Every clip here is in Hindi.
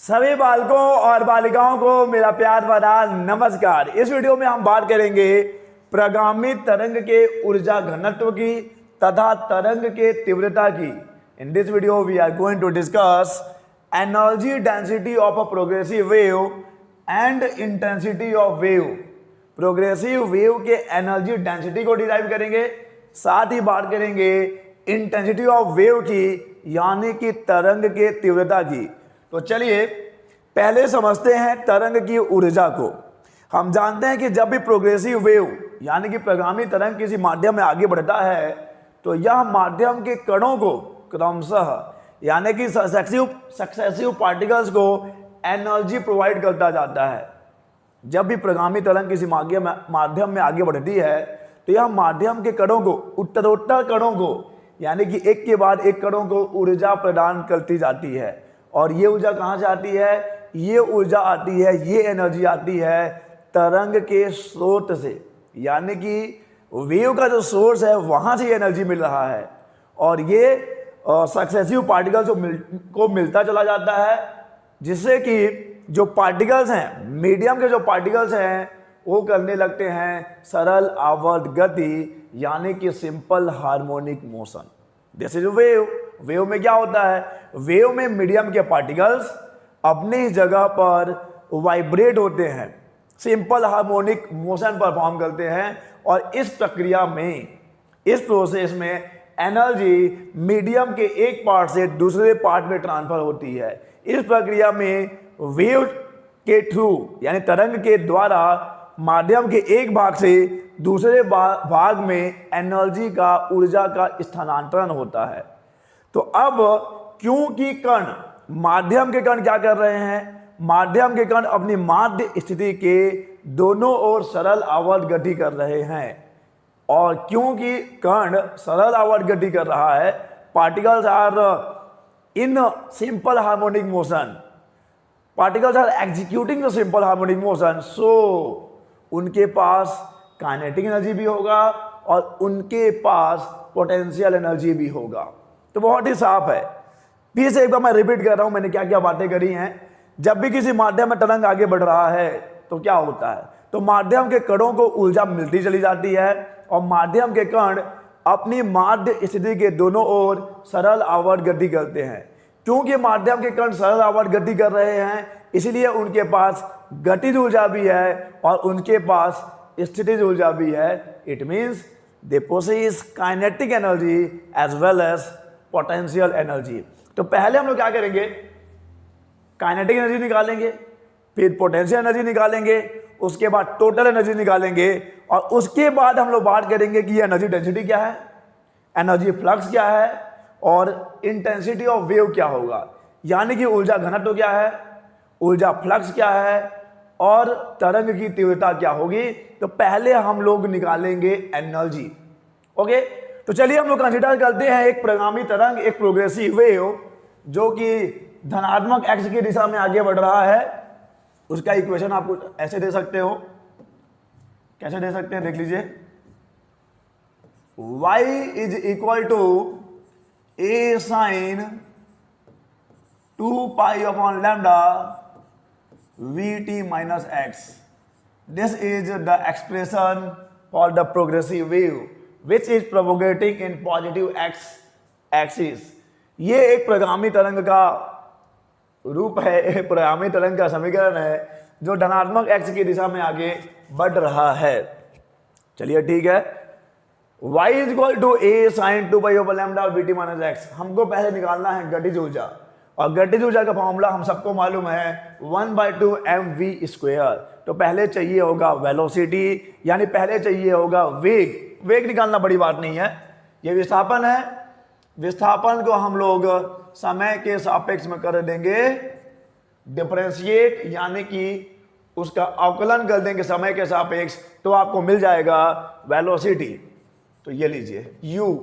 सभी बालकों और बालिकाओं को मेरा प्यार भरा नमस्कार। इस वीडियो में हम बात करेंगे प्रगामी तरंग के ऊर्जा घनत्व की तथा तरंग के तीव्रता की। In this video we are going to discuss energy density of a progressive wave and intensity of wave. Progressive wave के एनर्जी डेंसिटी को डिराइव करेंगे, साथ ही बात करेंगे इंटेंसिटी ऑफ वेव की, यानी कि तरंग के तीव्रता की। तो चलिए पहले समझते हैं तरंग की ऊर्जा को। हम जानते हैं कि जब भी प्रोग्रेसिव वेव यानी कि प्रगामी तरंग किसी माध्यम में आगे बढ़ता है तो यह माध्यम के कणों को क्रमशः यानी कि सक्सेसिव पार्टिकल्स को एनर्जी प्रोवाइड करता जाता है। जब भी प्रगामी तरंग किसी माध्यम में आगे बढ़ती है तो यह माध्यम के कणों को, उत्तरोत्तर कणों को, यानी कि एक के बाद एक कणों को ऊर्जा प्रदान करती जाती है। और ये ऊर्जा कहाँ से आती है? ये ऊर्जा आती है, ये एनर्जी आती है तरंग के स्रोत से, यानी कि वेव का जो सोर्स है वहाँ से ये एनर्जी मिल रहा है और ये सक्सेसिव पार्टिकल्स को मिलता चला जाता है, जिससे कि जो पार्टिकल्स हैं, मीडियम के जो पार्टिकल्स हैं, वो करने लगते हैं सरल आवर्त गति, यानी कि simple harmonic motion. This is wave. Wave में क्या होता है? वेव में मीडियम के पार्टिकल्स अपनी ही जगह पर वाइब्रेट होते हैं, सिंपल हार्मोनिक मोशन परफॉर्म करते हैं और इस प्रक्रिया में, इस प्रोसेस में एनर्जी मीडियम के एक पार्ट से दूसरे पार्ट में ट्रांसफर होती है। इस प्रक्रिया में वेव के थ्रू यानी तरंग के द्वारा माध्यम के एक भाग से दूसरे भाग में एनर्जी का, ऊर्जा का स्थानांतरण होता है। तो अब क्योंकि कण, माध्यम के कण क्या कर रहे हैं? माध्यम के कण अपनी माध्य स्थिति के दोनों ओर सरल आवर्त गति कर रहे हैं और क्योंकि कण सरल आवर्त गति कर रहा है, particles are in simple harmonic motion, particles are executing the simple harmonic motion, so उनके पास काइनेटिक एनर्जी भी होगा और उनके पास पोटेंशियल एनर्जी भी होगा। तो बहुत ही साफ है। फिर से एक बार मैं रिपीट कर रहा हूं मैंने क्या क्या बातें करी हैं। जब भी किसी माध्यम में तरंग आगे बढ़ रहा है तो क्या होता है? तो माध्यम के कणों को ऊर्जा मिलती चली जाती है और माध्यम के कण अपनी माध्य स्थिति के दोनों ओर सरल आवर्त गति करते हैं। क्योंकि माध्यम के कण सरल आवर्त गति कर रहे हैं, इसलिए उनके पास गतिज ऊर्जा भी है और उनके पास स्थितिज ऊर्जा भी है। It means they possess kinetic energy as well as potential energy. तो पहले हम लोग क्या करेंगे? काइनेटिक एनर्जी निकालेंगे, फिर पोटेंशियल एनर्जी निकालेंगे, उसके बाद टोटल एनर्जी निकालेंगे और उसके बाद हम लोग बात करेंगे कि एनर्जी डेंसिटी क्या है, एनर्जी फ्लक्स क्या है और इंटेंसिटी ऑफ वेव क्या होगा, यानी कि ऊर्जा घनत्व क्या है, ऊर्जा फ्लक्स क्या है और तरंग की तीव्रता क्या होगी। तो पहले हम लोग निकालेंगे एनर्जी। ओके, तो चलिए हम लोग कंसीडर करते हैं एक प्रगामी तरंग, एक प्रोग्रेसिव वेव जो कि धनात्मक एक्स की दिशा में आगे बढ़ रहा है। उसका इक्वेशन आपको ऐसे दे सकते हो, कैसे दे सकते हैं देख लीजिए। y is equal to a sine 2 pi upon lambda vt minus x. This is the expression for the progressive wave which is propagating in positive x axis। ये एक प्रगामी तरंग का रूप है, एक प्रगामी तरंग का समीकरण है जो धनात्मक x की दिशा में आगे बढ़ रहा है। चलिए ठीक है, y is equal to a sine 2 pi over lambda vt minus x. हमको पहले निकालना है गतिज ऊर्जा और गतिज ऊर्जा का फॉर्मूला हम सबको मालूम है 1/2 mv स्क्वायर। तो पहले चाहिए होगा वेलोसिटी, यानी पहले चाहिए होगा वेग। वेग निकालना बड़ी बात नहीं है, ये विस्थापन है। विस्थापन को हम लोग समय के सापेक्ष में कर देंगे डिफरेंशिएट, यानी कि उसका अवकलन कर देंगे समय के सापेक्ष, तो आपको मिल जाएगा वेलोसिटी। तो ये लीजिए u,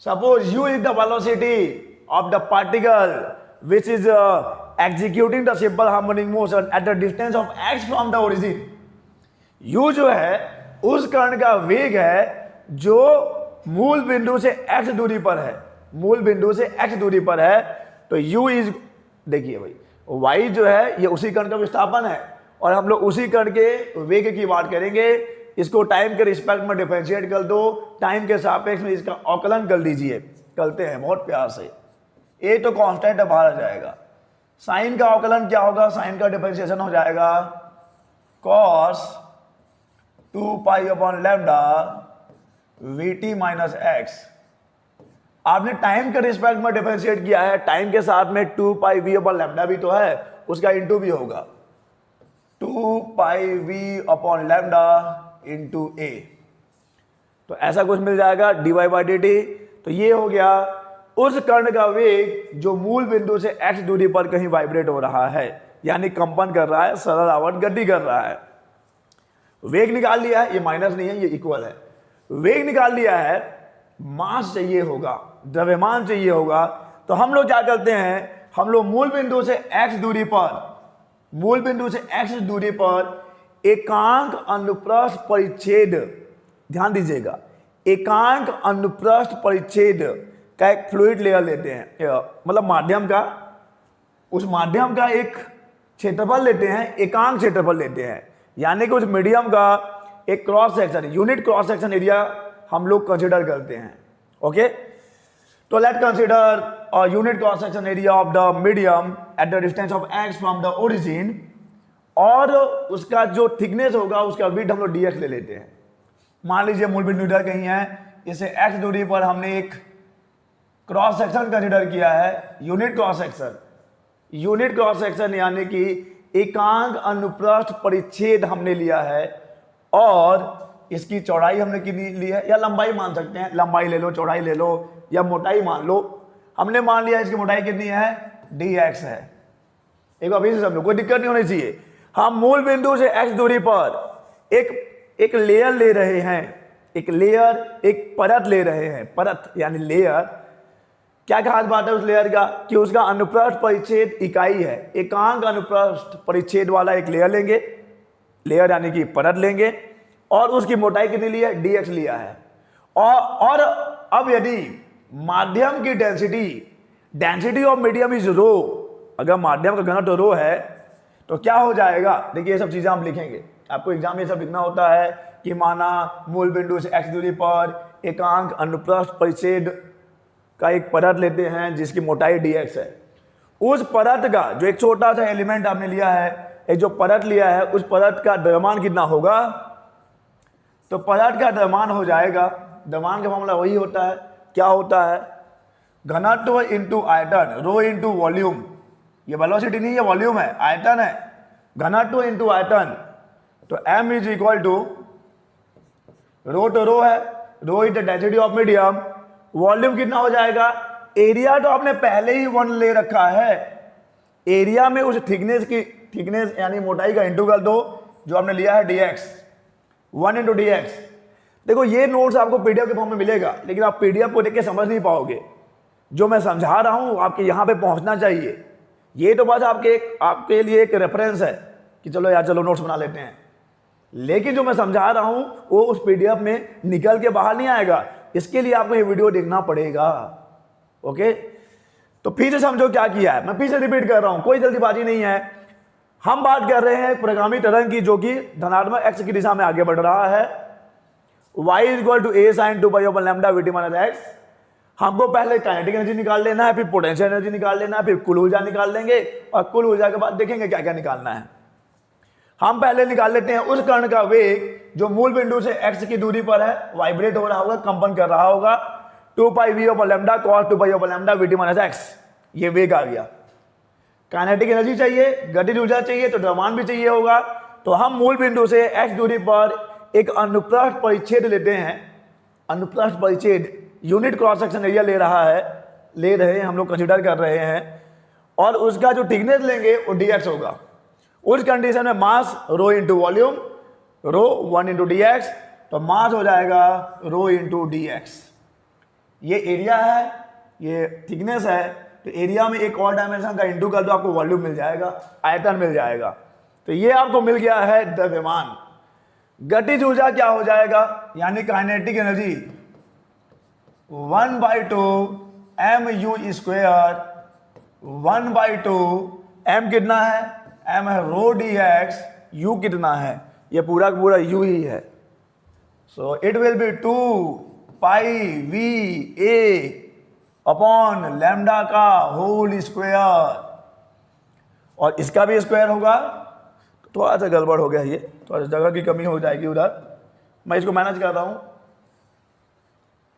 suppose u is the velocity of the particle which is executing the simple harmonic motion at the distance of x from the origin. u जो है उस कण का वेग है जो मूल बिंदु से x दूरी पर है, मूल बिंदु से x दूरी पर है। तो u इज, देखिए भाई, y जो है ये उसी कण का विस्थापन है और हम लोग उसी कण के वेग की बात करेंगे। इसको टाइम के रिस्पेक्ट में डिफरेंशिएट कर दो, टाइम के सापेक्ष में इसका अवकलन कर लीजिए। करते हैं बहुत प्यार से। ए तो कांस्टेंट है, बाहर आ जाएगा। साइन का अवकलन क्या होगा? साइन का डिफरेंशिएशन हो जाएगा cos 2 pi upon lambda vt minus x. आपने टाइम के रिस्पेक्ट में डिफरेंशिएट किया है, टाइम के साथ में 2 पाई v अपॉन लैम्डा भी तो है, उसका इंटू भी होगा 2 पाई v अपॉन लैम्डा इंटू ए। तो ऐसा कुछ मिल जाएगा dy बाई डी टी। तो ये हो गया उस कण का वेग जो मूल बिंदु से x दूरी पर कहीं वाइब्रेट हो रहा है, यानी कंपन कर रहा है, सरल आवर्त गति कर रहा है। वेग निकाल लिया है, ये माइनस नहीं है, ये इक्वल है। वेग निकाल लिया है, मास चाहिए होगा, द्रव्यमान चाहिए होगा। तो हम लोग क्या करते हैं, हम लोग मूल बिंदु से x दूरी पर एकांक अनुप्रस्थ परिच्छेद, ध्यान दीजिएगा, एकांक अनुप्रस्थ परिच्छेद का एक फ्लूइड लेयर लेते हैं, मतलब माध्यम का, उस माध्यम का एक क्षेत्रफल लेते हैं, एकांक क्षेत्रफल लेते हैं, यानी कि उस मीडियम का एक cross section, unit cross section area हम लोग कंसीडर करते हैं। ओके, तो late consider unit cross section area of the medium at the distance of x from the origin, और उसका जो थिकनेस होगा उसका विड्थ हम लोग dx ले लेते हैं। मान लीजिए मूल बिंदु इधर कहीं है, इसे x दूरी पर हमने एक क्रॉस सेक्शन कंसीडर किया है, यूनिट क्रॉस सेक्शन यानी कि एकांक अनुप्रस्थ परिच्छेद हमने लिया है, और इसकी चौड़ाई हमने कितनी ली है, या लंबाई मान सकते हैं, लंबाई ले लो, चौड़ाई ले लो, या मोटाई मान लो। हमने मान लिया इसकी मोटाई कितनी है, dx है। एक बार फिर से समझो, कोई दिक्कत नहीं होनी चाहिए। हम मूल बिंदु से x दूरी पर एक लेयर ले रहे हैं, एक परत ले रहे हैं, परत यानी लेयर। क्या खास बात है उस लेयर का कि उसका अनुप्रस्थ परिच्छेद इकाई है। एकांक अनुप्रस्थ परिच्छेद वाला एक लेयर लेंगे, लेयर यानी कि परत लेंगे, और उसकी मोटाई कितनी ली है, dx लिया है। और अब यदि माध्यम की डेंसिटी ऑफ मीडियम इज रो, अगर माध्यम का घनत्व रो है तो क्या हो जाएगा, देखिए ये सब चीजें हम लिखेंगे, आपको एग्जाम में सब लिखना होता है कि माना मूल बिंदु से x दूरी पर एकांक अनुप्रस्थ परिच्छेद का एक परत लेते हैं जिसकी मोटाई dx है। उस परत का जो एक छोटा सा एलिमेंट आपने लिया है, एक जो परत लिया है, उस परत का द्रव्यमान कितना होगा, तो परत का द्रव्यमान हो जाएगा, द्रव्यमान का मामला वही होता है, क्या होता है, घनत्व इंटू आयतन, रो इंटू वॉल्यूम। ये वेलोसिटी नहीं है, वॉल्यूम है, आयतन है, घनत्व इंटू आयतन। तो m is equal to rho, तो रो है, rho is the density of medium, volume कितना हो जाएगा, एरिया तो आपने पहले ही 1 ले रखा है, एरिया में उस थिकनेस यानी मोटाई का इंटू कर दो जो आपने लिया है dx, 1 इंटू dx। देखो ये नोट्स आपको पीडीएफ के फॉर्म में मिलेगा, लेकिन आप पीडीएफ को देख के समझ नहीं पाओगे। जो मैं समझा रहा हूं आपके यहां पे पहुंचना चाहिए। ये तो बस आपके लिए एक रेफरेंस है कि चलो यार चलो नोट्स बना लेते हैं, लेकिन जो मैं समझा रहा हूं वो उस पीडीएफ में निकल के बाहर नहीं आएगा। इसके लिए आपको ये वीडियो देखना पड़ेगा। ओके, तो फिर से समझो क्या किया है, मैं फिर से रिपीट कर रहा हूं, कोई जल्दीबाजी नहीं है। हम बात कर रहे हैं प्रगामी तरंग की, जो कि धनात्मक x की दिशा में आगे बढ़ रहा है। y is equal to a sin 2 pi upon lambda vt minus x। हमको पहले काइनेटिक एनर्जी निकाल लेना है, फिर पोटेंशियल एनर्जी निकाल लेना है, फिर कुल ऊर्जा निकाल लेंगे, और कुल ऊर्जा के बाद देखेंगे क्या क्या निकालना है। हम पहले निकाल लेते हैं उस कण का वेग जो मूल बिंदु से x की दूरी पर है, वाइब्रेट हो रहा होगा, कंपन कर रहा होगा, 2 पाई v upon lambda cos 2 pi upon lambda vt minus x। ये वेग आ गया। काइनेटिक एनर्जी चाहिए, गतिज ऊर्जा चाहिए, तो द्रव्यमान भी चाहिए होगा। तो हम मूल बिंदु से x दूरी पर एक अनुप्रस्थ परिच्छेद लेते हैं, अनुप्रस्थ परिच्छेद यूनिट क्रॉस सेक्शन एरिया ले रहे हैं हम लोग, कंसीडर कर रहे हैं, और उसका जो थिकनेस लेंगे वो dx होगा। उस कंडीशन में मास रो इंटू वॉल्यूम, रो 1 इंटू dx, तो मास हो जाएगा रो इंटू dx। ये एरिया है, ये थिकनेस है, तो एरिया में एक और डायमेंशन का इंटू कर दो, आपको वॉल्यूम मिल जाएगा, आयतन मिल जाएगा। तो ये आपको मिल गया है द्रव्यमान। गतिज ऊर्जा क्या हो जाएगा, यानी काइनेटिक एनर्जी 1/2 mu² 1/2 m कितना है, m है रो डी एक्स, u कितना है, ये पूरा का पूरा u ही है। So it will be 2 pi V A upon lambda का होल स्क्वायर, और इसका भी स्क्वायर होगा। थोड़ा सा गड़बड़ हो गया, ये थोड़ा सा जगह की कमी हो जाएगी उधर, मैं इसको मैनेज कर रहा हूं,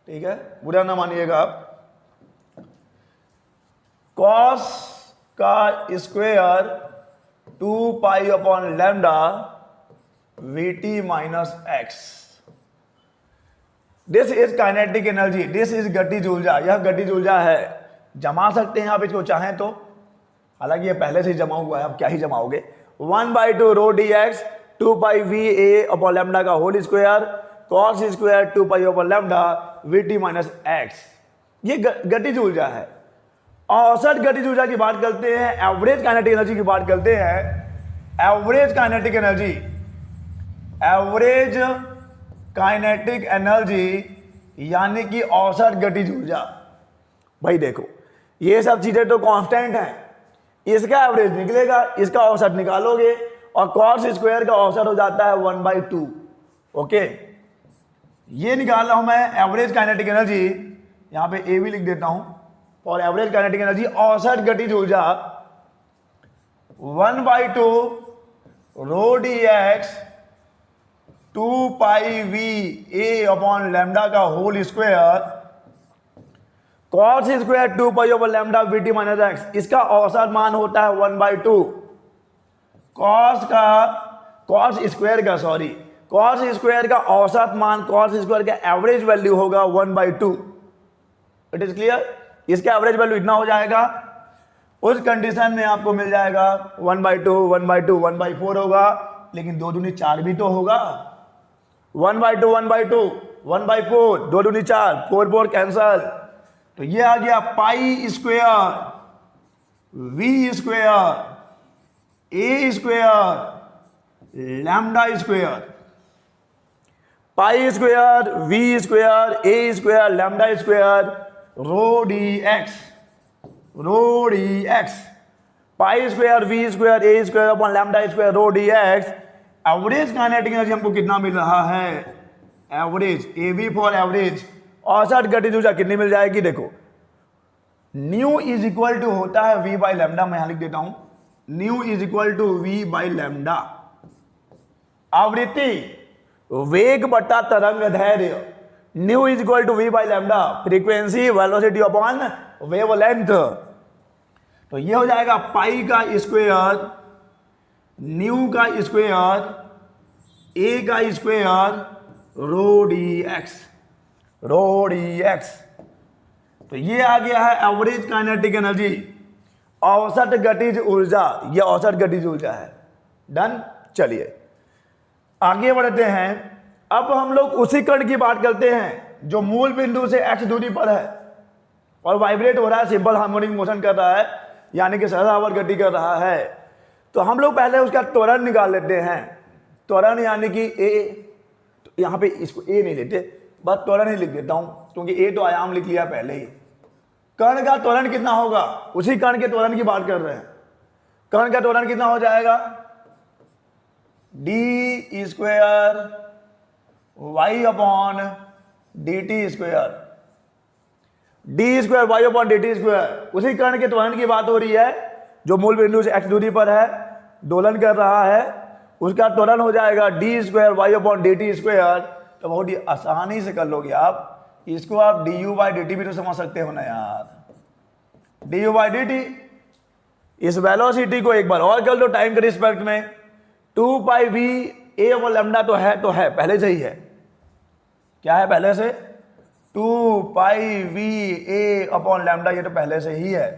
ठीक है, बुरा ना मानिएगा आप। कॉस का square 2 pi upon lambda we T minus x, this is kinetic energy, this is गतिज ऊर्जा, यह गतिज ऊर्जा है। जमा सकते हैं आप इसको चाहें तो, हालांकि ये पहले से ही जमा हुआ है, आप क्या ही जमाओगे। 1/2 rho D X 2 pi V A upon lambda का whole square cos square 2 pi upon lambda we T minus X, ये गतिज ऊर्जा है। औसत गतिज ऊर्जा की बात करते हैं, एवरेज काइनेटिक एनर्जी की बात करते हैं। Average kinetic energy, average kinetic energy यानी कि औसत गतिज ऊर्जा। भाई देखो, ये सब चीजें तो कांस्टेंट हैं, इसका एवरेज निकलेगा, इसका औसत निकालोगे, और कॉस स्क्वायर का औसत हो जाता है 1/2। ओके, ये निकाल रहा हूं मैं एवरेज काइनेटिक एनर्जी, यहां पे ए भी लिख देता हूं, और एवरेज काइनेटिक एनर्जी औसत गतिज ऊर्जा 1/2 rho D X 2 pi V A upon lambda का whole square cos square 2 pi upon lambda we T minus X, इसका औसत मान होता है 1/2। कॉस स्क्वायर का औसत मान, कॉस स्क्वायर का एवरेज वैल्यू होगा 1/2। इट इज क्लियर, इसका एवरेज वैल्यू इतना हो जाएगा। उस कंडीशन में आपको मिल जाएगा 1/2 1/2 1/4 होगा, लेकिन 2 दूनी 4 भी तो होगा। 1/2 1/2 1/4, 2 दूनी 4, 4 कैंसल, तो ये आ गया pi square v square a square lambda square, pi square v square a square lambda square rho D x, pi square v square a square upon lambda square rho D x. Average kinetic energy हमको कितना मिल रहा है, average, a v for average, औसत गतिज ऊर्जा कितनी मिल जाएगी। देखो, न्यू इज इक्वल टू होता है वी बाई लैम्डा, मैं यहां लिख देता हूं, nu is equal to v by lambda. आवृत्ति, वेग बटा तरंग धैर्य, nu is equal to v by lambda, frequency velocity upon wavelength, तो ये हो जाएगा पाई का स्क्वायर न्यू का स्क्वायर ए का स्क्वायर रो डी एक्स, तो ये आ गया है एवरेज काइनेटिक एनर्जी, औसत गतिज ऊर्जा, ये औसत गतिज ऊर्जा है। डन, चलिए आगे बढ़ते हैं। अब हम लोग उसी कण की बात करते हैं जो मूल बिंदु से x दूरी पर है और वाइब्रेट हो रहा है, सिंपल हार्मोनिक मोशन कर रहा है, यानी कि सदावर्त गति कर रहा है। तो हम लोग पहले उसका त्वरण निकाल लेते हैं। त्वरण यानी कि ए, तो यहाँ पे इसको ए नहीं लेते, बस त्वरण ही लिख देता हूं, क्योंकि ए तो आयाम लिख लिया पहले ही। कण का त्वरण कितना होगा, उसी कण के त्वरण की बात कर रहे हैं। कण का त्वरण कितना हो जाएगा, d square y upon d t square, d square y upon d t square. उसी कण के त्वरण की बात हो रही है जो मूल बिंदु से x दूरी पर है, दोलन कर रहा है, उसका त्वरण हो जाएगा d square y upon d t square. तो बहुत ही आसानी से कर लोगे आप इसको, आप D you by D T भी तो समझ सकते हो ना यार, D you by D T. इस वेलोसिटी को एक बार और कर लो टाइम के रिस्पेक्ट में, 2 pi V A upon lambda तो है पहले से ही है, क्या है पहले से, 2 pi V A upon lambda, ये तो पहले से ही है।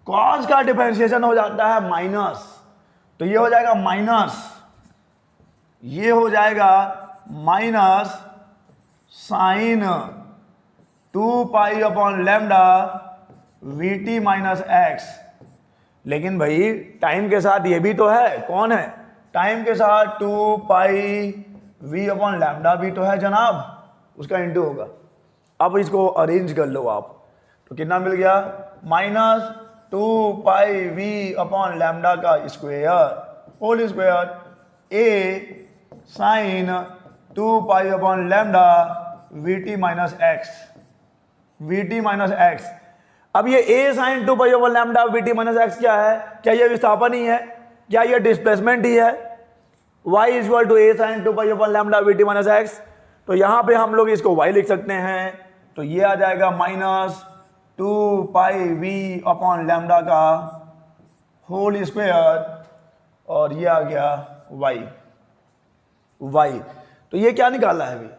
कॉस का डिफरेंशिएशन हो जाता है माइनस, तो ये हो जाएगा माइनस, ये हो जाएगा minus sine 2 pi upon lambda we T minus x. लेकिन भाई टाइम के साथ ये भी तो है, कौन है, टाइम के साथ 2 पाई वी अपॉन लैम्डा भी तो है जनाब, उसका इंटू होगा। अब इसको अरेंज कर लो आप, तो कितना मिल गया, minus 2 pi we upon lambda का square whole square A sine 2 pi upon lambda we T minus X. अब ये a sine 2 pi upon lambda we T minus X क्या है? क्या ये विस्थापन ही है? क्या ये डिस्प्लेसमेंट ही है? y equal to a sine 2 pi upon lambda we T minus x. तो यहां पे हम लोग इसको y लिख सकते हैं, तो ये आ जाएगा minus 2 pi we upon lambda का होल स्क्वायर और ये आ गया y। तो ये क्या निकाला है?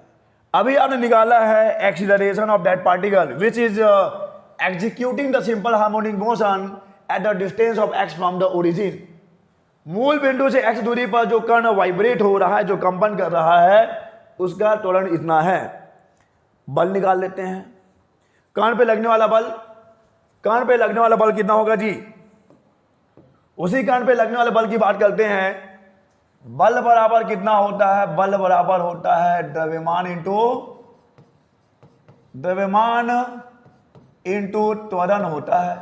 अभी आपने निकाला है acceleration of that particle which is executing the simple harmonic motion at the distance of x from the origin. मूल बिंदु से x दूरी पर जो कण वाइब्रेट हो रहा है, जो कंपन कर रहा है, उसका त्वरण इतना है। बल निकाल लेते हैं। कण पे लगने वाला बल, कण पे लगने वाला बल कितना होगा जी? उसी कण पे लगने वाले बल की बात करते हैं। बल बराबर कितना होता है? बल बराबर होता है द्रव्यमान इंटू त्वरण होता है।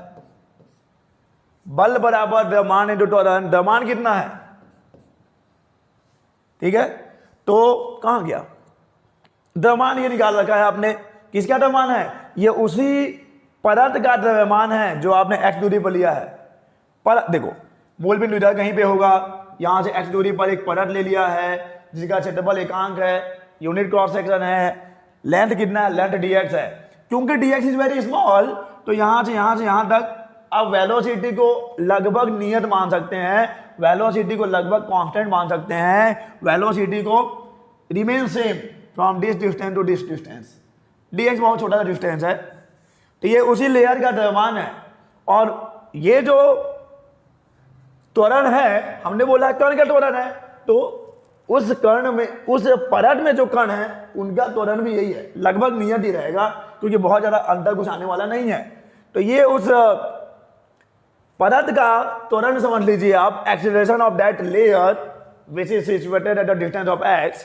बल बराबर द्रव्यमान इंटू त्वरण। द्रव्यमान कितना है? ठीक है, तो कहां गया द्रव्यमान? ये निकाल रखा है आपने। किसका द्रव्यमान है? ये उसी परत का द्रव्यमान है जो आपने x दूरी पर लिया है। पर देखो, मूल बिंदु इधर कहीं पे होगा, यहां से x दूरी पर एक परत ले लिया है जिसका क्षेत्रफल एकांक है, यूनिट क्रॉस सेक्शन है, लेंथ कितना है? लेंथ dx है। क्योंकि dx इज वेरी स्मॉल, तो यहां से यहां तक अब वेलोसिटी को लगभग नियत मान सकते हैं, वेलोसिटी को लगभग कांस्टेंट मान सकते हैं, वेलोसिटी को remain same from this distance to this distance. dx बहुत छोटा सा डिस्टेंस है, तो ये उसी लेयर का द्रव्यमान है। और ये जो त्वरण है, हमने बोला कण का त्वरण है, तो उस कण में, उस परत में जो कण है, उनका त्वरण भी यही है, लगभग नियत ही रहेगा, क्योंकि बहुत ज्यादा अंतर कुछ आने वाला नहीं है। तो ये उस परत का त्वरण समझ लीजिए आप, acceleration of that layer which is situated at the distance of x।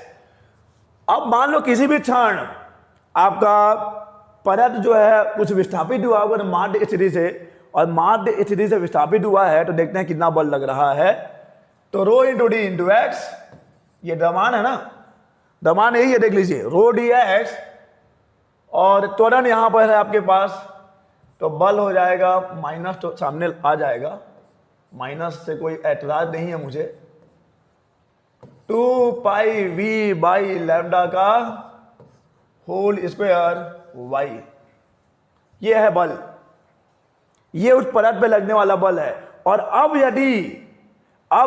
अब मान लो किसी भी क्षण आपका परत जो है कुछ विस्थापित हुआ होगा माध्य स्थिति से, और माध्य स्थिति से विस्थापित हुआ है, तो देखते हैं कितना बल लग रहा है। तो रो इंटू डी इंटू एक्स, ये द्रव्यमान है ना, द्रव्यमान यही है, देख लीजिए, रो डी एक्स, और त्वरण यहां पर है आपके पास, तो बल हो जाएगा माइनस, तो सामने आ जाएगा, माइनस से कोई ऐतराज नहीं है मुझे, 2 पाई वी बाई लैम्डा का होल स्क्वायर y। ये है बल, ये उस परत पे लगने वाला बल है। और अब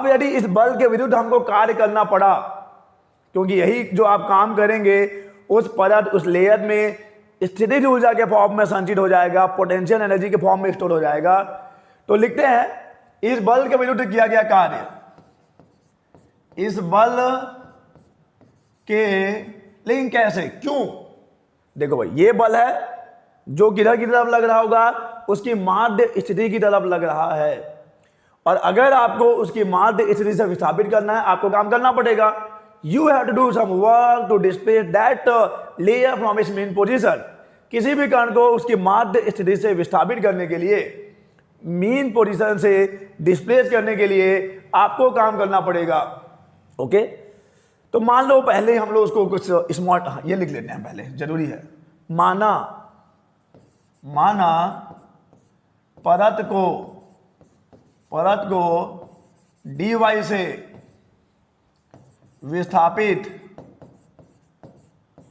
यदि इस बल के विरुद्ध हमको कार्य करना पड़ा, क्योंकि यही जो आप काम करेंगे उस परत, उस लेयर में स्थितिज ऊर्जा के फॉर्म में संचित हो जाएगा, पोटेंशियल एनर्जी के फॉर्म में स्टोर हो जाएगा। तो लिखते हैं इस बल के विरुद्ध किया गया कार्य, इस बल के, लेकिन कैसे, क्यों? देखो भाई, ये बल है जो किधर की तरफ लग रहा होगा, उसकी माध्य स्थिति की तरफ लग रहा है। और अगर आपको उसकी माध्य स्थिति से विस्थापित करना है, आपको काम करना पड़ेगा, you have to do some work to displace that layer from its mean position. किसी भी कण को उसकी माध्य स्थिति से विस्थापित करने के लिए, मीन पोजीशन से डिस्प्लेस करने के लिए आपको काम करना पड़ेगा। ओके, तो मान लो पहले हम लोग उसको कुछ स्मार्ट, ये लिख लेते हैं पहले, जरूरी है। माना परत को dy से विस्थापित,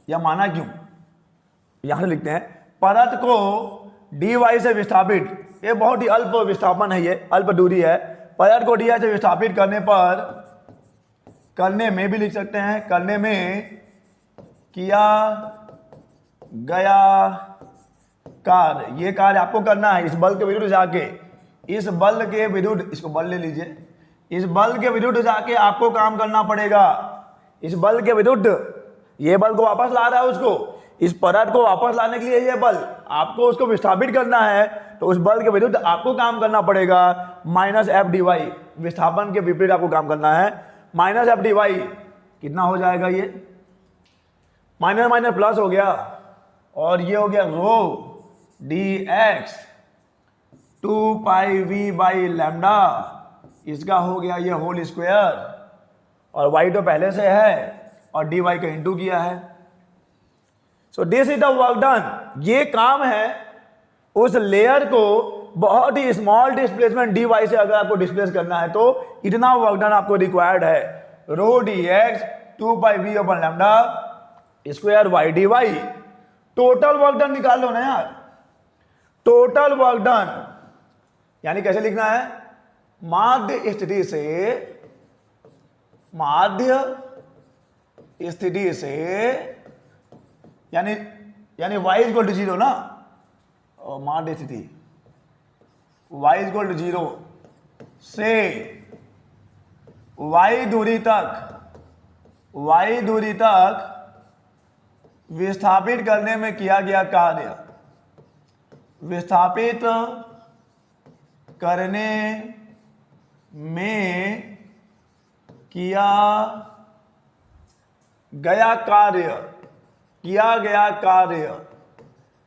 या माना क्यों, यहां से लिखते हैं, परत को dy से विस्थापित, ये बहुत ही अल्प विस्थापन है, ये अल्प दूरी है। परत को dy से विस्थापित करने में भी लिख सकते हैं, करने में किया गया कार्य, ये कार्य आपको करना है इस बल के विरुद्ध जाके, इस बल के विरुद्ध, इसको बल ले लीजिए, इस बल के विरुद्ध जाके आपको काम करना पड़ेगा। इस बल के विरुद्ध, ये बल को वापस ला रहा है उसको, इस परत को वापस लाने के लिए ये बल, आपको उसको विस्थापित करना है, तो उस बल के विरुद्ध आपको काम करना पड़ेगा माइनस एफ डी वाई, विस्थापन के विपरीत आपको काम करना है। माइनस एफ डी वाई कितना हो जाएगा, ये माइनस माइनस प्लस हो गया, और ये हो गया रो डी एक्स 2πv/λ, इसका हो गया ये होल स्क्वायर, और y तो पहले से है और dy का इंटू किया है। So this is the work done. ये काम है उस लेयर को बहुत ही स्मॉल डिस्प्लेसमेंट dy से अगर आपको डिस्प्लेस करना है तो इतना वर्क डन आपको रिक्वायर्ड है। Rho dx 2πv/λ square y dy। Total work done निकाल लो ना यार। टोटल वर्क डन यानी कैसे लिखना है, माध्य स्थिति से यानी y इज इक्वल टू 0 ना, और माध्य स्थिति y इज इक्वल टू 0 से y दूरी तक विस्थापित करने में किया गया कार्य, विस्थापित करने में किया गया कार्य।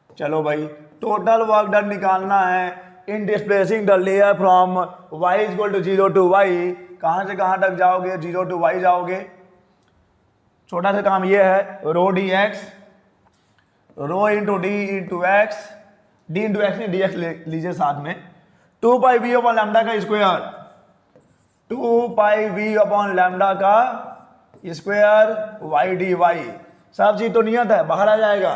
चलो भाई, टोटल वर्क डन निकालना है in displacing the layer from y is equal to 0 to y। कहां से कहां तक जाओगे, 0 टू y जाओगे। छोटा सा काम ये है, rho dx, rho into D into X, D into X नहीं dx लीजिए साथ में, 2πv/λ का स्क्वायर, 2πv/λ का स्क्वायर y dy। सब चीज तो नियत है, बाहर आ जाएगा।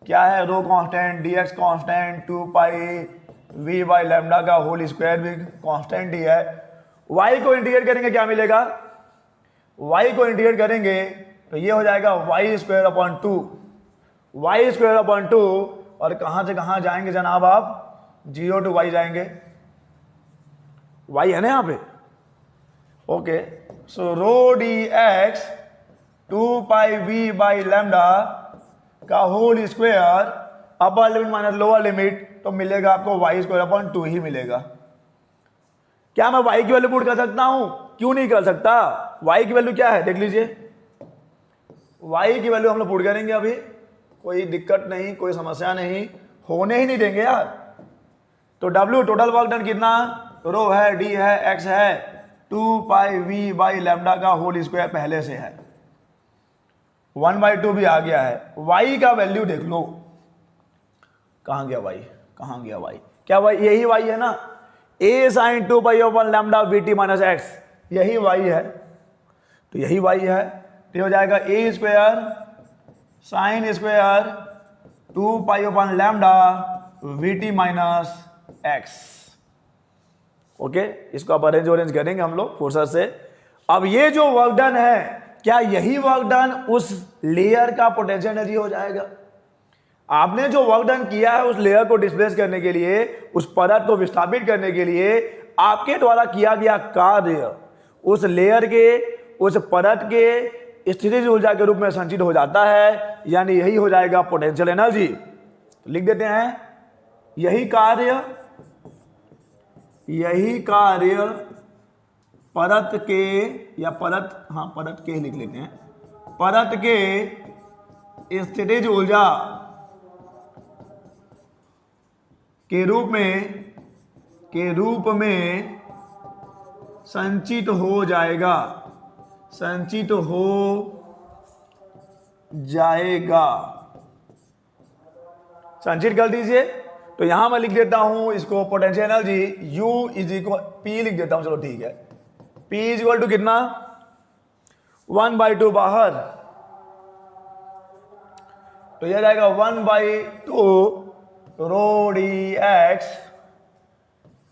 क्या है, रो कांस्टेंट, dx कांस्टेंट, 2πv/λ का होल स्क्वायर भी कांस्टेंट ही है। y को इंटीग्रेट करेंगे क्या मिलेगा, y को इंटीग्रेट करेंगे तो ये हो जाएगा y²/2, y²/2। और कहां से कहां जाएंगे जनाब आप, 0 टू y जाएंगे। y है ना यहां पे, ओके। सो रो dx 2πv/λ का whole square, upper limit minus lower limit, तो मिलेगा आपको y²/2 ही मिलेगा। क्या मैं y की वैल्यू पुट कर सकता हूं, क्यों नहीं कर सकता। y की वैल्यू क्या है देख लीजिए, y की वैल्यू हम लोग पुट करेंगे अभी, कोई दिक्कत नहीं, कोई समस्या नहीं, होने ही नहीं देंगे यार। तो w टोटल वर्क डन कितना, रो है, d है, x है, 2πv/λ का होल स्क्वायर पहले से है, 1/2 भी आ गया है। y का वैल्यू देख लो, कहां गया y, कहां गया y, क्या y यही y है ना, a sin 2π/λ vt minus x, यही y है, तो यही y है। तो हो जाएगा a² sine square 2π/λ vt minus x। Okay, इसको आप अरेंज ऑरेंज करेंगे हम लोग फुर्सत से। अब ये जो वर्क डन है, क्या यही वर्क डन उस लेयर का पोटेंशियल एनर्जी हो जाएगा। आपने जो वर्क डन किया है उस लेयर को डिस्प्लेस करने के लिए, उस परत को विस्थापित करने के लिए आपके द्वारा किया गया कार्य उस लेयर के, उस परत के स्थितिज ऊर्जा के रूप में संचित हो जाता है, यानी यही हो जाएगा पोटेंशियल एनर्जी। लिख देते हैं, यही कार्य परत के, या परत, हाँ परत के लिख लेते हैं, परत के स्थितिज ऊर्जा के रूप में संचित हो जाएगा, संचित हो जाएगा। संचित कर दीजिए। तो यहां मैं लिख देता हूं इसको, potential energy U is equal, P लिख देता हूं, चलो ठीक है, P इज इक्वल टू कितना, 1/2 बाहर, तो यह जाएगा 1/2 रो dx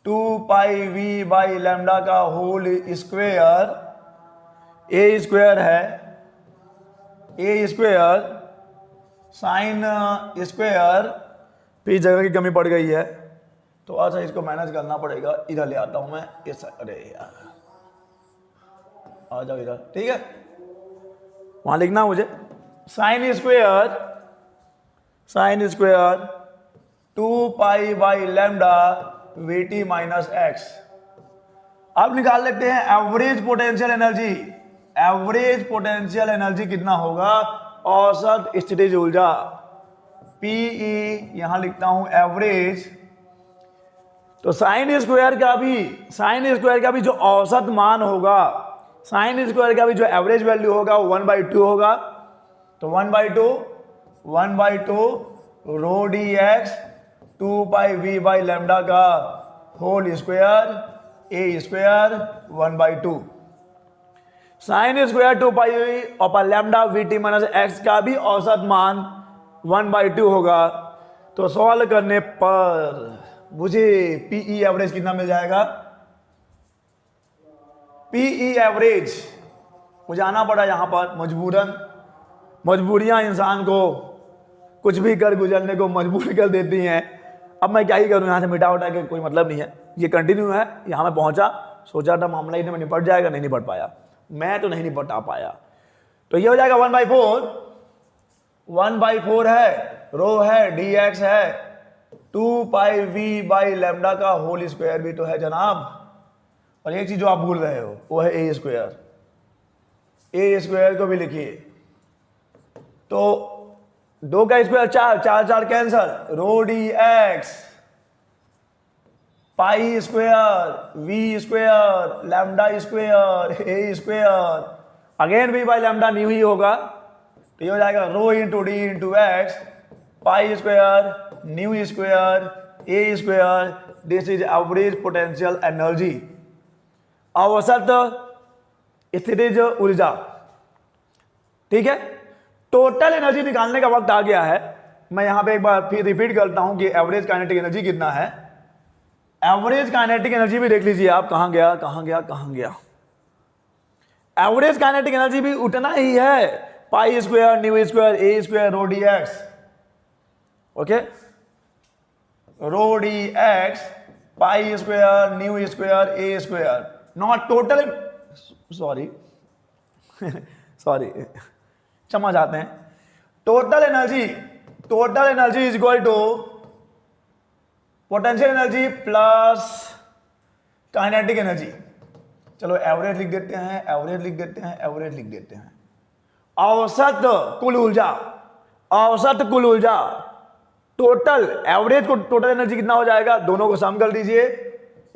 2πv/λ का होल स्क्वायर, a स्क्वायर है, a स्क्वायर साइन स्क्वायर, फिर जगह की कमी पड़ गई है तो अच्छा इसको मैनेज करना पड़ेगा। इधर ले आता हूं मैं, इस, अरे यार आ जाओ इधर, ठीक है, वहां लिखना मुझे, sine square 2π/λ vt minus x। अब निकाल लेते हैं average potential energy. Average potential energy कितना होगा, औसत स्थितिज ऊर्जा, PE यहां लिखता हूं एवरेज तो साइन स्क्वायर का भी जो औसत मान होगा, साइन स्क्वायर का भी जो एवरेज वैल्यू होगा वो 1/2 होगा। तो 1/2 rho D x 2π/v lambda का whole square a square 1/2 sine square 2π और lambda we T minus x का भी औसत मान 1/2 होगा। तो सॉल्व करने पर मुझे पीई एवरेज कितना मिल जाएगा? पीई एवरेज मुझे आना पड़ा यहां पर मजबूरियां इंसान को कुछ भी कर गुजरने को मजबूर कर देती हैं। अब मैं क्या ही करूं, यहां से मिटा उठा के कोई मतलब नहीं है, ये कंटिन्यू है। यहां मैं पहुंचा, सोचा था मामला इन्हें में निपट जाएगा, नहीं निपट पाया, मैं तो नहीं निपटा पाया। तो ये हो जाएगा 1/4 है, रो है, डी एक्स है, 2π/v लैम्डा का होल स्क्वायर भी तो है जनाब। और एक चीज जो आप भूल रहे हो वो है ए स्क्वायर को भी लिखिए। तो 2 का square 4 cancel, rho D x pi square v square lambda square a square, again v by lambda nu ही होगा। तो ये हो जाएगा rho into D into x pi square nu square a square. This is average potential energy, औसत स्थितिज ऊर्जा। ठीक है, टोटल एनर्जी निकालने का वक्त आ गया है। मैं यहां पे एक बार फिर रिपीट करता हूं कि एवरेज काइनेटिक एनर्जी कितना है। एवरेज काइनेटिक एनर्जी भी देख लीजिए आप, कहां गया। एवरेज काइनेटिक एनर्जी भी उतना ही है, pi square nu square a square rho D x. Okay, rho D x pi square nu square a square, not total, sorry क्षमा चाहते हैं। Total energy is equal to potential energy plus kinetic energy. चलो एवरेज लिख देते हैं। औसत कुल ऊर्जा टोटल एवरेज को टोटल एनर्जी कितना हो जाएगा, दोनों को सम कर दीजिए,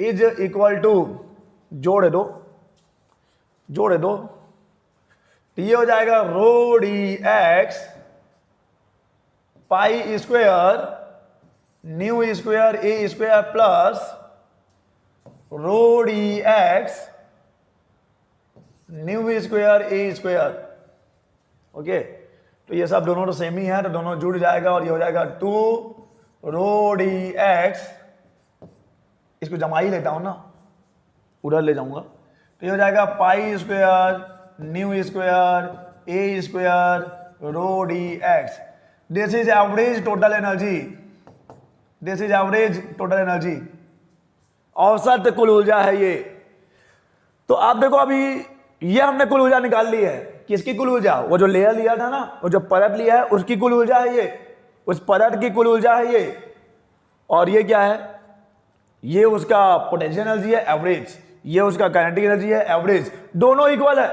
इज इक्वल टू जोड़ दो। तो ये हो जाएगा rho D x pi square nu square a square plus rho D x nu square a square. Okay, तो ये सब दोनों तो सेम ही है, तो दोनों जुड़ जाएगा और ये हो जाएगा 2 रो डी एक्स, इसको जमा ही लेता हूं ना, उधर ले जाऊंगा। तो ये हो जाएगा pi square nu square a square rho D x. This is average total energy, औसत कुल ऊर्जा है ये। तो आप देखो अभी ये हमने कुल ऊर्जा निकाल ली है। किसकी कुल ऊर्जा? वो जो लेयर लिया था ना, वो जो परत लिया है उसकी कुल ऊर्जा है ये, उस परत की कुल ऊर्जा है ये। और ये क्या है? ये उसका पोटेंशियल एनर्जी है एवरेज, ये उसका काइनेटिक एनर्जी है एवरेज, दोनों इक्वल है।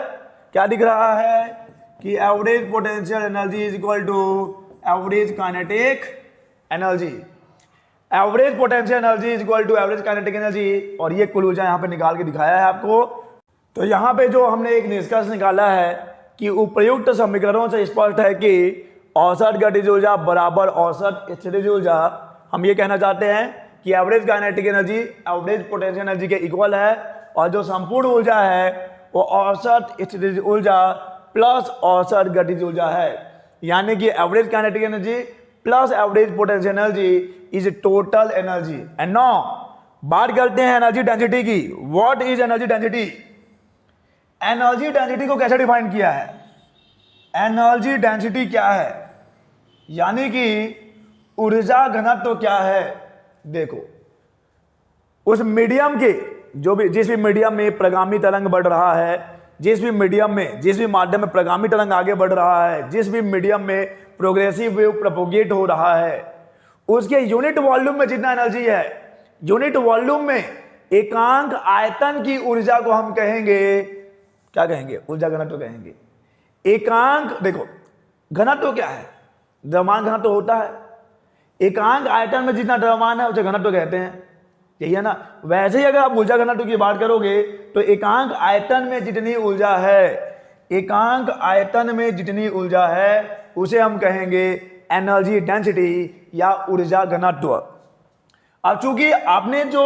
क्या दिख रहा है कि average potential energy is equal to average kinetic energy, average potential energy is equal to average kinetic energy. और ये कुल ऊर्जा यहां पे निकाल के दिखाया है आपको। तो यहां पे जो हमने एक निष्कर्ष निकाला है कि उपर्युक्त समीकरणों से स्पष्ट है कि औसत गतिज ऊर्जा बराबर औसत स्थितिज ऊर्जा। हम ये कहना चाहते हैं कि average kinetic energy average potential energy के इक्वल है, और जो संपूर्ण ऊर्जा है वो औसत स्थितिज ऊर्जा प्लस औसत गतिज ऊर्जा है। यानी कि average kinetic energy plus average potential energy is total energy. And now बात करते हैं एनर्जी डेंसिटी की। What is energy density? Energy density को कैसे डिफाइन किया है? एनर्जी डेंसिटी क्या है, यानी कि ऊर्जा घनत्व क्या है? देखो, उस मीडियम के जो भी जिस भी मीडियम में प्रगामी तरंग बढ़ रहा है, जिस भी माध्यम में प्रगामी तरंग आगे बढ़ रहा है, जिस भी मीडियम में प्रोग्रेसिव वेव प्रोपोगेट हो रहा है, उसके यूनिट वॉल्यूम में जितना एनर्जी है, यूनिट वॉल्यूम में एकांक आयतन की ऊर्जा को हम कहेंगे, क्या कहेंगे? ऊर्जा घनत्व कहेंगे। एकांक, देखो घनत्व क्या है? द्रव्यमान घनत्व होता है। एकांक आयतन में जितना द्रव्यमान है उसे घनत्व कहते हैं। यही है ना। वैसे ही अगर आप ऊर्जा घनत्व की बात करोगे तो एकांक आयतन में जितनी ऊर्जा है, एकांक आयतन में जितनी ऊर्जा है उसे हम कहेंगे एनर्जी डेंसिटी या ऊर्जा घनत्व। अब चूंकि आपने जो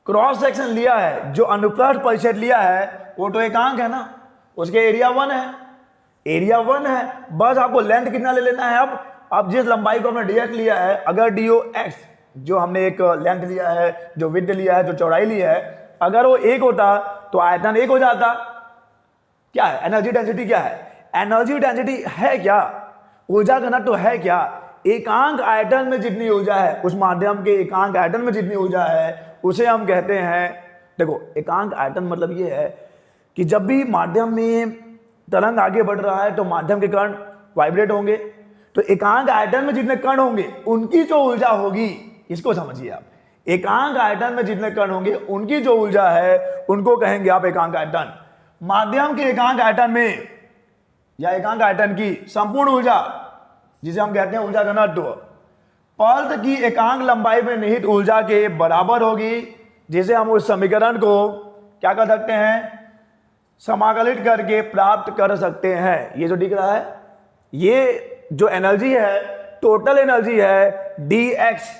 क्रॉस सेक्शन लिया है, जो अनुप्रस्थ परिच्छेद लिया है, वो तो एकांक है ना, उसके एरिया 1 है, एरिया 1 है। बस आपको लेंथ कितना ले लेना है। अब आप जिस लंबाई को हमने dx लिया है, अगर dio x जो हमने एक लेंथ लिया है, जो विड्थ लिया है, जो चौड़ाई लिया है, अगर वो 1 होता तो आयतन 1 हो जाता। क्या है एनर्जी डेंसिटी? क्या है एनर्जी डेंसिटी? है क्या ऊर्जा घनत्व? तो है क्या एकांक आयतन में जितनी ऊर्जा है, उस माध्यम के एकांक आयतन में जितनी ऊर्जा है उसे हम कहते हैं। देखो एकांक आयतन मतलब ये है कि जब भी माध्यम में तरंग आगे बढ़ रहा है तो माध्यम के कण वाइब्रेट होंगे, तो एकांक आयतन में जितने कण होंगे उनकी जो ऊर्जा होगी, इसको समझिए आप, एकांक आयतन में जितने कण होंगे उनकी जो ऊर्जा है उनको कहेंगे आप एकांक आयतन। माध्यम के एकांक आयतन में या एकांक आयतन की संपूर्ण ऊर्जा, जिसे हम कहते हैं ऊर्जा घनत्व, पल्स की एकांक लंबाई में निहित ऊर्जा के बराबर होगी, जिसे हम उस समीकरण को क्या कर सकते हैं, समाकलित करके प्राप्त कर सकते हैं। ये जो दिख रहा है, ये जो एनर्जी है, टोटल एनर्जी है dx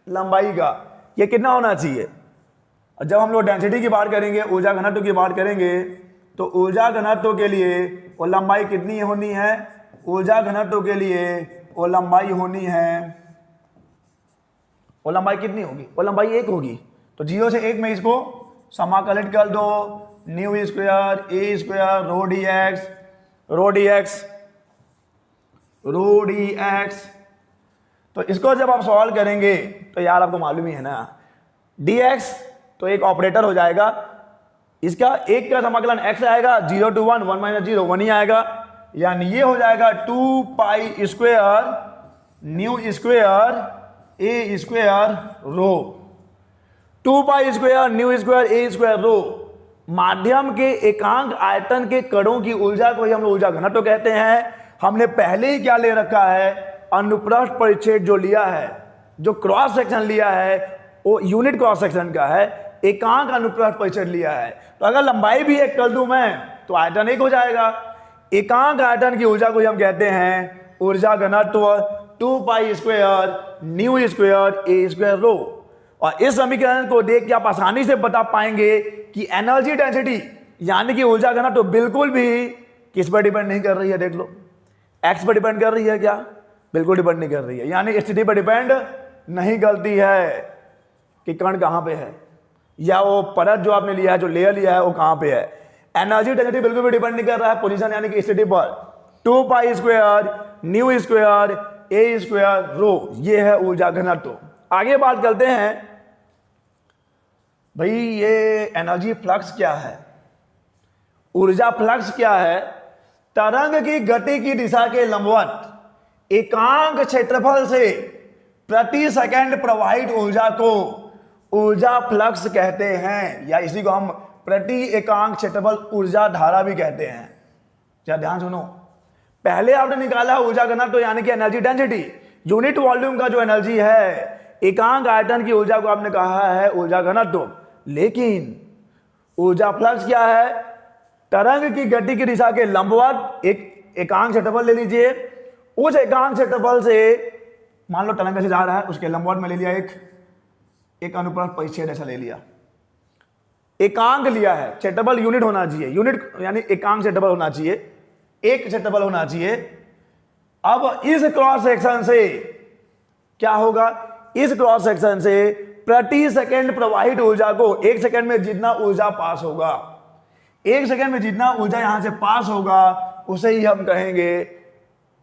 लंबाई का, ये कितना होना चाहिए। जब हम लोग डेंसिटी की बात करेंगे, ऊर्जा घनत्व की बात करेंगे, तो ऊर्जा घनत्व के लिए वो लंबाई कितनी होनी है, ऊर्जा घनत्व के लिए वो लंबाई होनी है, वो लंबाई कितनी होगी, वो लंबाई 1 होगी। तो 0 से 1 में इसको समाकलित कर दो, new square a square rho D x, rho D x, rho D x. तो इसको जब आप सॉल्व करेंगे तो यार आपको मालूम ही है ना, dx तो एक ऑपरेटर हो जाएगा, इसका 1 का समाकलन x आएगा, 0 to 1, 1 माइनस 0 1 ही आएगा, यानी ये हो जाएगा 2 pi square nu square a square row, 2 pi square nu square a square रो। माध्यम के एकांक आयतन के कणों की ऊर्जा को ही हम लोग ऊर्जा घनत्व कहते हैं। हमने पहले ही क्या ले रखा है, अनुप्रस्थ परिच्छेद जो लिया है, जो क्रॉस सेक्शन लिया है, वो यूनिट क्रॉस सेक्शन का है, एकांक अनुप्रस्थ परिच्छेद लिया है। तो अगर लंबाई भी 1 कर दूं मैं तो आयतन 1 हो जाएगा। एकांक आयतन की ऊर्जा को हम कहते हैं ऊर्जा घनत्व, 2 pi square nu square a square रो। और इस समीकरण को देख के आप आसानी से बता पाएंगे कि एनर्जी डेंसिटी यानी कि ऊर्जा घनत्व बिल्कुल भी किस पर डिपेंड नहीं कर रही है। देख लो, एक्स पर डिपेंड कर रही है क्या, बिल्कुल डिपेंड नहीं कर रही है, यानी स्थिति पर डिपेंड नहीं करती है कि कण कहां पे है या वो परत जो आपने लिया है, जो लेयर लिया है वो कहां पे है। एनर्जी डेंसिटी बिल्कुल भी डिपेंड नहीं कर रहा है पोजीशन यानी कि स्थिति पर। 2 pi square nu square a square रो, ये है ऊर्जा घनत्व। आगे बात करते हैं भाई, ये एनर्जी फ्लक्स क्या है, ऊर्जा फ्लक्स क्या है। तरंग की गति की दिशा के लंबवत एकांक क्षेत्रफल से प्रति सेकंड प्रवाहित ऊर्जा को ऊर्जा फ्लक्स कहते हैं, या इसी को हम प्रति एकांक क्षेत्रफल ऊर्जा धारा भी कहते हैं। क्या ध्यान सुनो, पहले आपने निकाला ऊर्जा घनत्व यानी कि एनर्जी डेंसिटी, यूनिट वॉल्यूम का जो एनर्जी है, एकांक आयतन की ऊर्जा को आपने कहा है ऊर्जा घनत्व। लेकिन ऊर्जा फ्लक्स क्या है, तरंग की गति की दिशा के लंबवत एक एकांक क्षेत्रफल ले लीजिए, उस एकांक क्षेत्रफल से मान लो तरंग से जा रहा है, उसके लंबवत में ले लिया एक अनुप्रस्थ परिच्छेद ऐसा ले लिया, एकांक लिया है, क्षेत्रफल यूनिट होना चाहिए, यूनिट यानी एकांक क्षेत्रफल होना चाहिए, एक क्षेत्रफल होना चाहिए। अब इस क्रॉस सेक्शन से क्या होगा, इस क्रॉस सेक्शन से प्रति सेकंड प्रवाहित ऊर्जा को, 1 सेकंड में जितना ऊर्जा पास होगा, 1 सेकंड में जितना ऊर्जा यहां से पास होगा उसे ही हम कहेंगे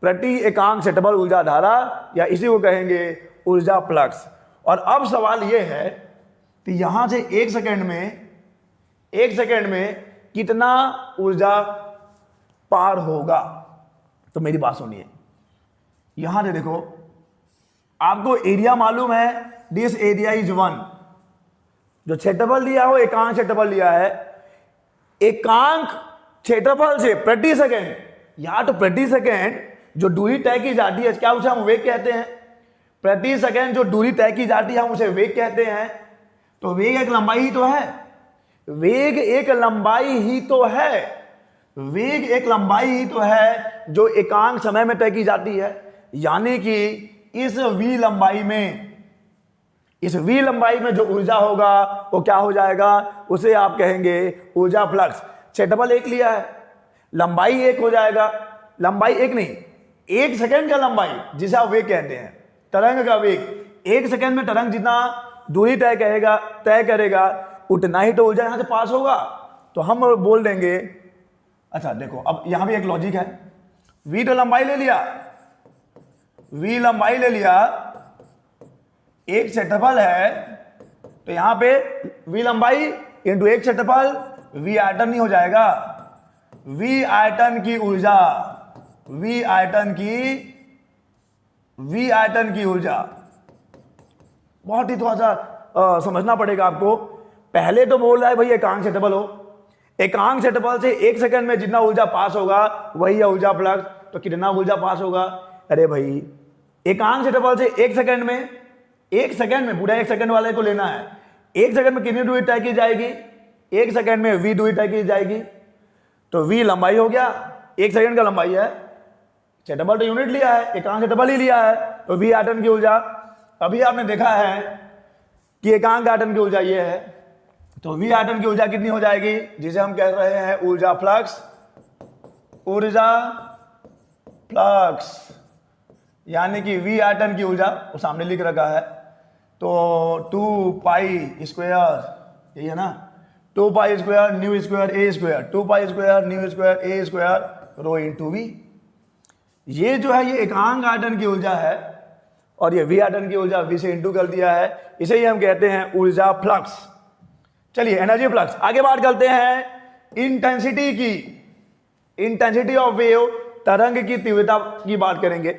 प्रति एकांक क्षेत्रफल ऊर्जा धारा, या इसी को कहेंगे ऊर्जा फ्लक्स। और अब सवाल यह है कि यहां से 1 सेकंड में कितना ऊर्जा पार होगा। तो मेरी बात सुनिए, यहां से देखो, आपको एरिया मालूम है, दिस एरिया इज 1, जो क्षेत्रफल लिया हो एकांक क्षेत्रफल लिया है, एकांक क्षेत्रफल से प्रति सेकंड, या तो प्रति सेकंड जो दूरी तय की जाती है, क्या उसे हम वेग कहते हैं, प्रति सेकंड जो दूरी तय की जाती है हम उसे वेग कहते हैं। तो वेग एक लंबाई ही तो है, वेग एक लंबाई ही तो है, वेग एक लंबाई ही तो है जो एकांक समय में तय की जाती है। यानी कि इस v लंबाई में जो ऊर्जा होगा वो क्या हो जाएगा, उसे आप कहेंगे ऊर्जा फ्लक्स। क्षेत्रफल एक लिया है, लंबाई एक हो जाएगा, लंबाई एक नहीं, 1 सेकंड का लंबाई जिसे आप वेग कहते हैं, तरंग का वेग। 1 सेकंड में तरंग जितना दूरी तय करेगा उतना ही तो ऊर्जा यहां से पास होगा। तो हम बोल देंगे, अच्छा देखो अब यहां भी एक लॉजिक है, v तो लंबाई ले लिया, v लंबाई ले लिया, एक क्षेत्रफल है, तो यहां पे v लंबाई इंटू एक क्षेत्रफल, v आयतन नहीं हो जाएगा, v आयतन की ऊर्जा, v आयतन की ऊर्जा बहुत ही थोड़ा सा समझना पड़ेगा आपको। पहले तो बोल रहा है भाई एकांक क्षेत्रफल हो, एकांक क्षेत्रफल से 1 सेकंड में जितना ऊर्जा पास होगा वही है ऊर्जा फ्लक्स। तो कितना ऊर्जा पास होगा, अरे भाई एकांक क्षेत्रफल से 1 सेकंड में, 1 सेकंड में पूरा 1 सेकंड वाले को लेना है, 1 सेकंड में कितनी दूरी तय की जाएगी, 1 सेकंड में v दूरी तय की जाएगी। तो v लंबाई हो गया, 1 सेकंड का लंबाई है, क्षेत्रफल तो यूनिट लिया है, एकांक क्षेत्रफल ही लिया है, तो v आयतन की ऊर्जा। अभी आपने देखा है कि एकांक आयतन की ऊर्जा ये है, तो v आयतन की ऊर्जा कितनी हो जाएगी, जिसे हम कह रहे हैं ऊर्जा फ्लक्स, ऊर्जा फ्लक्स। यानी कि v आयतन की ऊर्जा वो सामने लिख रखा है, तो 2 पाई स्क्वायर, यही है ना, 2 pi square nu square a square, 2 pi square nu square a square rho into v. ये जो है ये एकांक आयतन की ऊर्जा है, और ये v आयतन की ऊर्जा v से इंटू कर दिया है, इसे ही हम कहते हैं ऊर्जा फ्लक्स। चलिए एनर्जी फ्लक्स, आगे बात करते हैं इंटेंसिटी की, इंटेंसिटी ऑफ वेव, तरंग की तीव्रता की बात करेंगे।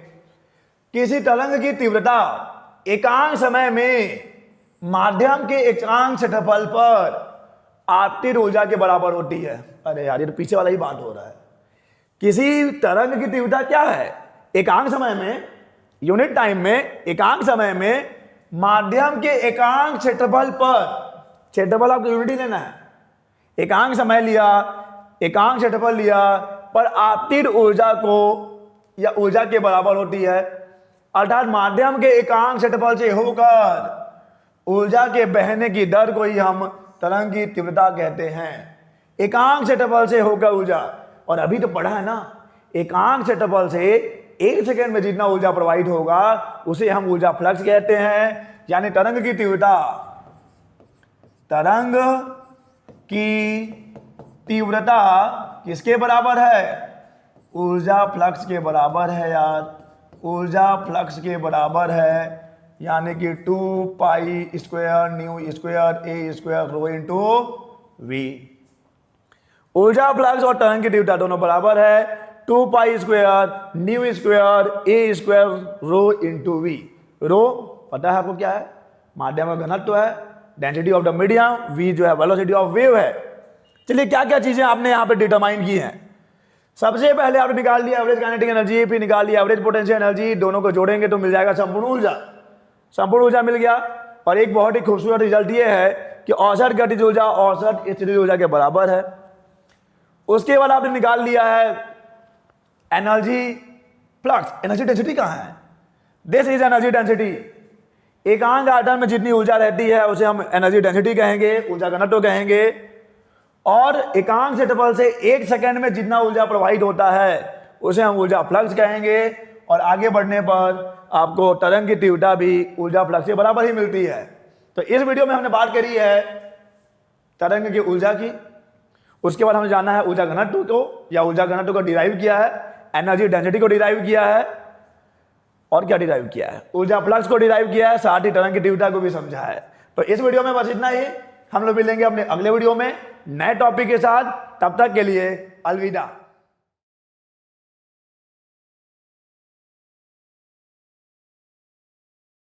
किसी तरंग की तीव्रता एकांक समय में माध्यम के एकांक क्षेत्रफल पर आपतित ऊर्जा के बराबर होती है। अरे यार ये तो पीछे वाला ही बात हो रहा है। किसी तरंग की तीव्रता क्या है, एकांक समय में, यूनिट टाइम में, एकांक समय में माध्यम के एकांक क्षेत्रफल पर, क्षेत्रफल आपको यूनिट ही लेना है, एकांक समय लिया, एकांक क्षेत्रफल लिया, पर आपतित ऊर्जा को या ऊर्जा के बराबर होती है। अर्थात माध्यम के एकांक क्षेत्रफल से होकर ऊर्जा के बहने की दर को ही हम तरंग की तीव्रता कहते हैं। एकांक क्षेत्रफल से होकर ऊर्जा, और अभी तो पढ़ा है ना, एकांक क्षेत्रफल से 1 सेकंड में जितना ऊर्जा प्रवाहित होगा उसे हम ऊर्जा फ्लक्स कहते हैं। यानी तरंग की तीव्रता, तरंग की तीव्रता किसके बराबर है, ऊर्जा फ्लक्स के बराबर है यार, ऊर्जा फ्लक्स के बराबर है। यानी कि 2 pi square nu square a square rho into v. ऊर्जा फ्लक्स और तरंग की तीव्रता दोनों बराबर है, 2 pi square nu square a square rho into v. Rho पता है आपको क्या है, माध्यम का घनत्व है, density of the medium, v जो है वेलोसिटी ऑफ वेव है। चलिए क्या क्या चीजें आपने यहाँ पे डिटरमाइन की हैं। सबसे पहले आपने निकाल लिया एवरेज काइनेटिक एनर्जी, फिर निकाल लिया एवरेज पोटेंशियल एनर्जी, दोनों को जोड़ेंगे तो मिल जाएगा संपूर्ण ऊर्जा। संपूर्ण ऊर्जा मिल गया, और एक बहुत ही खूबसूरत रिजल्ट ये है कि औसत गतिज ऊर्जा औसत स्थितिज ऊर्जा के बराबर है। उसके बाद आपने निकाल लिया है एनर्जी फ्लक्स। एनर्जी डेंसिटी कहाँ है, दिस इज एनर्जी डेंसिटी। एकांक आयतन में जितनी ऊर्जा रहती है उसे हम एनर्जी डेंसिटी कहेंगे, ऊर्जा घनत्व कहेंगे। और एकांक क्षेत्रफल से 1 सेकंड में जितना ऊर्जा प्रवाहित होता है उसे हम ऊर्जा फ्लक्स कहेंगे। और आगे बढ़ने पर आपको तरंग की तीव्रता भी ऊर्जा फ्लक्स के बराबर ही मिलती है। तो इस वीडियो में हमने बात करी है तरंग की ऊर्जा की, उसके बाद हमें जाना है ऊर्जा घनत्व को, या ऊर्जा घनत्व को डिराइव किया है, एनर्जी डेंसिटी को डिराइव किया है, और क्या डिराइव किया है, ऊर्जा फ्लक्स को डिराइव किया है, साथ ही तरंग की तीव्रता को भी समझा है। तो इस वीडियो में बस इतना ही, हम लोग मिलेंगे अपने अगले वीडियो में नए टॉपिक के साथ। तब तक के लिए अलविदा।